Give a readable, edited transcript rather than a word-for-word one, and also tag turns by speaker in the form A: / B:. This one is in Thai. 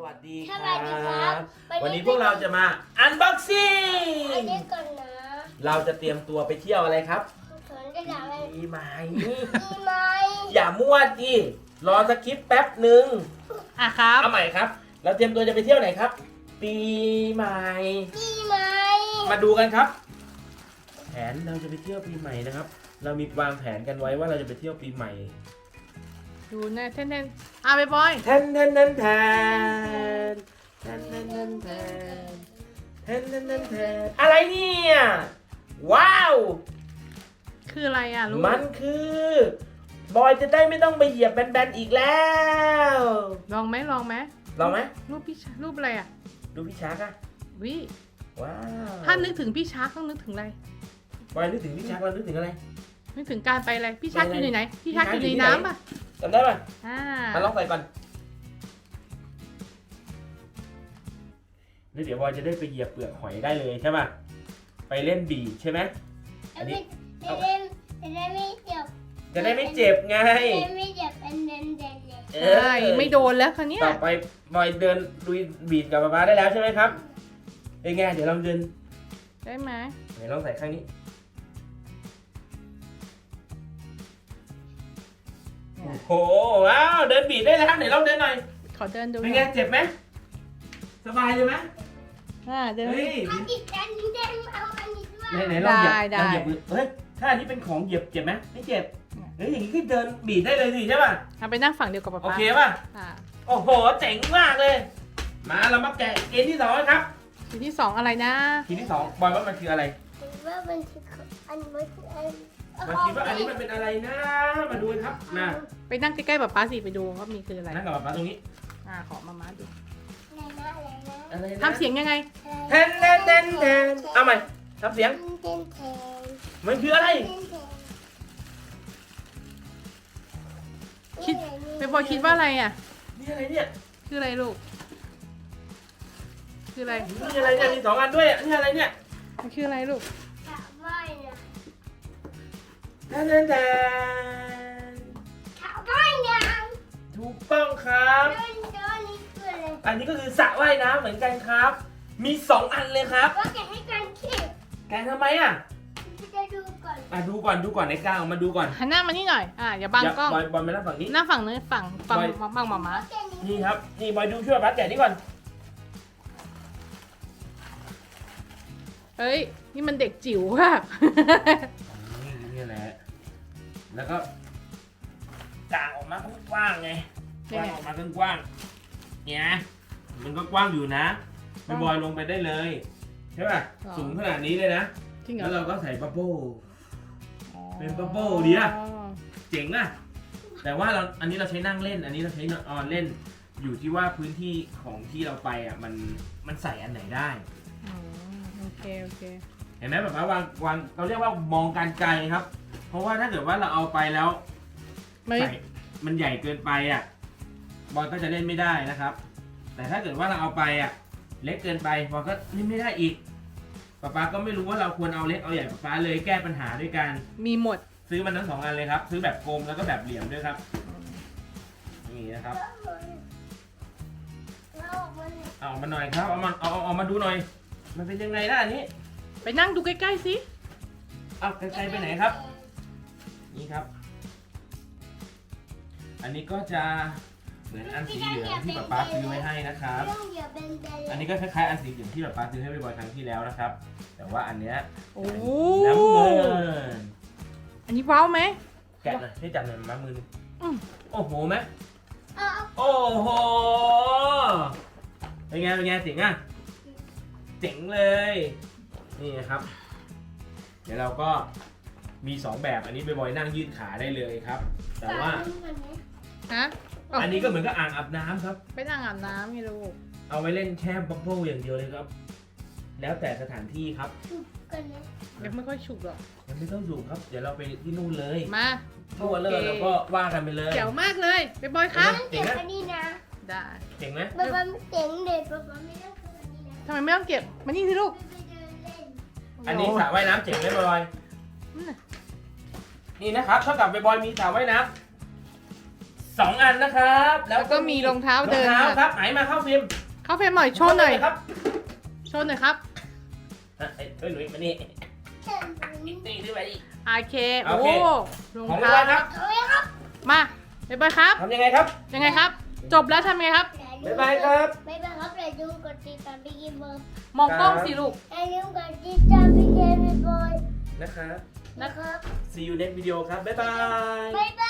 A: วัสดีค
B: ส
A: รั
B: วัสดีครับ บ
A: วันนี้พวกเราจะมาอันบ็อกซิ่
B: อัน
A: ง
B: นี้ก่อนนะ
A: เราจะเตรียมตัวไปเที่ยวอะไรครับ
B: สวนกระดาษอะไร
A: ปีใหม่
B: มีไหม
A: อย่ามั่วดิรอสคริปต์แป๊บหนึ่ง
C: อ่ะครับ
A: เอาใหม่ครับ เราเตรียมตัวจะไปเที่ยวไหนครับ ปีใหม่
B: มีไหม
A: มาดูกันครับ แผนเราจะไปเที่ยวปีใหม่นะครับ เรามีวางแผนกันไว้ว่าเราจะไปเที่ยวปีใหม่
C: ดูแน่เท่นๆไปบอย
A: แทนแทนแทนแทนแทนแทนแทนแทนแทนแทนแทนแทนอะไรเนี่ยว้าว
C: คืออะไรอ่ะลูก
A: มันคือบอยจะได้ไม่ต้องไปเหยียบแบนๆอีกแล้ว
C: ลองไหม
A: ลองไหม
C: รูปพี่รูปอะไรอ่ะ
A: ดูพี่ชาร์กอะ
C: วิ
A: ว้าว
C: ถ้านึกถึงพี่ชักต้องนึกถึงอะไร
A: บอยนึกถึงพี่ชาร์กเรานึกถึงอะไร
C: นึกถึงการไปอะไรพี่ชัก
A: ไป
C: อ
A: อะไร
C: ยู่ในไหนพี่ชัก
A: พี่
C: อ
A: ชัก
C: ยู่
A: อยู่
C: ใน
A: ที่ไหน
C: น้ำป่ะ
A: จำได้ป่ะ
C: อ่า
A: มาลองใส่ก่อนแล้วเดี๋ยวบอยจะได้ไปเหยียบเปลือกหอยได้เลยใช่ป่ะไปเล่นบีชใช่ไหม อันนี้
B: จะได้ไม่เจ็บ
A: จะได้ไม่เจ็บไง
B: จะได้ไม่เจ็บเป็นเดนเลย
A: เอ
C: ใช่ไม่โดนแล้วคันเนี้ย
A: ต่อไปบอยเดินลุยบีชกับป๊าป๊าได้แล้วใช่ไหมครับเป็นไงเดี๋ยวลองเดิน
C: ได้ไหม
A: ไหนลองใส่ข้างนี้โอ้โหว้าวเดินบีชได้แล้วไหนลองเดินหน่อย
C: ขอเดินดู
A: เป็นไงเจ็บไหมสบายเลยไหม
C: เดิน
A: เฮ้ย
B: ถ้าติดกันเดนเอาอันนี้ด้วย
A: ไหนลองเหยียบ
C: ได้
A: ลองเหยียบมือเฮ้ยถ้าอันนี้เป็นของเหยียบเจ็บไหมไม่เจ็บเฮ้ยอย่างนี้ก็เดินบีชได้เลยสิใช่ป่ะ
C: เอาไปนั่งฝั่งเดียวกับป๊า
A: โอ
C: ป๊า
A: เคป่ะ
C: อ่า
A: โอ้โหเจ๋งมากเลย มาเรามาแกะเกมที่สองครับ
C: ทีที่สองอะไรนะ
A: ทีที่สองบอยว่ามันคืออะไร
B: ว่ามันคืออันมันคืออัน
A: มาคิดว่าอันนี้มันเป็นอะไรนะ มาดูกันครับมา
C: ไปนั่งใกล้ๆป๊าป๊าสิไปดูว่ามีคืออะไร
A: นั่งกับป๊าป๊าตรงนี้
C: ขอมาดู
B: อะไรนะ
A: อะไรนะ
C: ทำเสียงยังไง
A: แทนแทนแทนแทนเอาใหม่ทำเสียง
B: เทนเทน
A: มันคืออะไร
C: คิดไปบอยคิดว่าอะไรอ่ะ
A: นี่อะไรเนี่ย
C: คืออะไรลูก คืออะไร
A: นี่อะไรเนี่ยมีสองอันด้วยอ่ะนี่อะไรเนี่ย
C: มันคืออะไรลูก
B: กะว่ายนะ
A: แทนแทนแทน
B: กะว่ายน้
A: ถูกต้องครับ
B: ำนี่คืออะไร
A: อันนี้ก็คือสระว่ายน้ำเหมือนกันครับ มีสองอันเลยครับ
B: ก็แกะให้กันคิด
A: แกะทำไมอ่ะ
B: จะดูก่อน
A: ดูก่อนในกลางออกมาดูก่อน
C: หันหน้ามานี่หน่อย อย่าบังกล้อง
A: บอยมานั่งฝั่งนี้
C: หน้าฝั่งนู้นฝั่ง
A: บอย
C: บังหมาม้า
B: แกะ
A: นี่ครับ นี่บอยดูช่วยป๊าแกะนี่ก่อน
C: เฮ้ย นี่มันเด็กจิ๋วค่ะ
A: นี่แหละ แล้วก็กางออกมากว้างๆไงกว้างออกมากว้างๆเนี่ยมันก็กว้างอยู่นะไปบอยลงไปได้เลยใช่ป่ะ
C: อ๋อ
A: สูงขนาดนี้เลยนะ
C: จริงเหร
A: แล้
C: อ
A: วเราก็ใส่บับเบิ้ล เป็นบับเบิ้ลดีอะ เจ๋งอะแต่ว่าเราอันนี้เราใช้นั่งเล่น อันนี้เราใช้นอนเล่น อยู่ที่ว่าพื้นที่ของที่เราไปอ่ะมันใส่อันไหนได้
C: โอเค
A: เห็นไหมแบบว่าวางเราเรียกว่ามองการไกลครับ เพราะว่าถ้าเกิดว่าเราเอาไปแล้ว
C: ไม่
A: ใส่มันใหญ่เกินไปอ่ะบอลก็จะเล่นไม่ได้นะครับ แต่ถ้าเกิดว่าเราเอาไปอ่ะเล็กเกินไปบอลก็เล่นไม่ได้อีกป๊าก็ไม่รู้ว่าเราควรเอาเล็กเอาใหญ่ป๊าเลยแก้ปัญหาด้วยการ
C: มีหมด
A: ซื้อมันทั้งสองอันเลยครับซื้อแบบกลมแล้วก็แบบเหลี่ยมด้วยครับนี่นะครับ
B: แล้วมัน
A: เอามาหน่อยครับเอามาดูหน่อย มันเป็นยังไงล่ะอันนี้
C: ไปนั่งดูใกล้ๆสิ
A: เอาไกลๆไปไหนครับ นี่ครับ อันนี้ก็จะเหมือนอันสีเหลืองที่ป๊าซื้อไว้ให้นะครับ
B: เรื่องเดียวเป็นไป
A: อันนี้ก็คล้ายๆอันสีเหลืองที่ป๊าซื้อให้บ่อยๆครั้งที่แล้วนะครับ แต่ว่าอันเนี้ย
C: โอ้
A: น้ำเงิน
C: อันนี้ว้าวไหม
A: แกะหน่อยให้จับหน่อยมามือหนึง
C: อืม
A: โอ้โหไหม
B: เอา
A: โอ้โหเป็นไงเจ๋งอ่ะเจ๋งเลย นี่นะครับ เดี๋ยวเราก็มี2แบบอันนี้ไปบอยนั่งยืดขาได้เลยครับ แต่ว่า
C: ฮะ
A: อันนี้ก็เหมือนกับอ่างอาบน้ำครับ
C: ไปนั่งอาบน้ำไงลูก
A: เอาไว้เล่นแค่บับเบิ้ลอย่างเดียวเลยครับ แล้วแต่สถานที่ครับ
B: กันนะ
C: ยังไม่ค่อยฉุกหรอก
A: ยังไม่ต้องสูงครับ เดี๋ยวเราไปที่นู่นเลย
C: มา
A: ทั่วเลยแล้วก็ว่ากันไปเลย
C: เจ๋วมากเลยไปบอยครับ
B: เก็บอันนี้นะ
C: ได้
A: เจ๋งไหม
B: ป๊าป๊าเจ๋งเด็ดป๊าป๊าไม่ต้องทำอันนี้นะ
C: ทำไมไม่ต้องเก็บ มานี่สิลูก
B: ไปเดินเล่น
A: อันนี้สระว่ายน้ำเจ๋งไหมบอย
C: นั่นน่ะ
A: นี่นะครับเท่ากับไปบอยมีสระว่ายน้ำ 2 อันนะครับ
C: แล้วก็มีรองเท้าเดิน
A: รองเท้า
C: ค่ะ
A: ครับไหนมาเข้าฟิล์ม
C: เข้าเฟรมหน่อยโชว์หน่อย
A: ครับ
C: โชว์หน่อยครับ
A: อ่ะเฮ้ยหนุ่ยมานี่
B: เชิญดู
A: นี่ด้วยไปดิ
C: โอเค
A: โอ
C: โอ้
A: เค
C: รอง
A: ของ
C: เท้า
A: เรียบร้อยครับ
B: เอาเลยครับ
C: มาบ๊ายบายครับ
A: ทำยังไงครับ
C: ยังไงครับ จบแล้วทำไงครับ
A: บ๊ายบายครับ
B: บ๊ายบายครับอย่าลืมกดติดตามพี่กิมเบอร์
C: มองกล้องสิลูก
B: อย่าลืมกดติดตามพี่เกมบอย
A: นะครับ
B: นะครับ
A: see you next video ครับบ๊ายบาย
B: บ๊ายบาย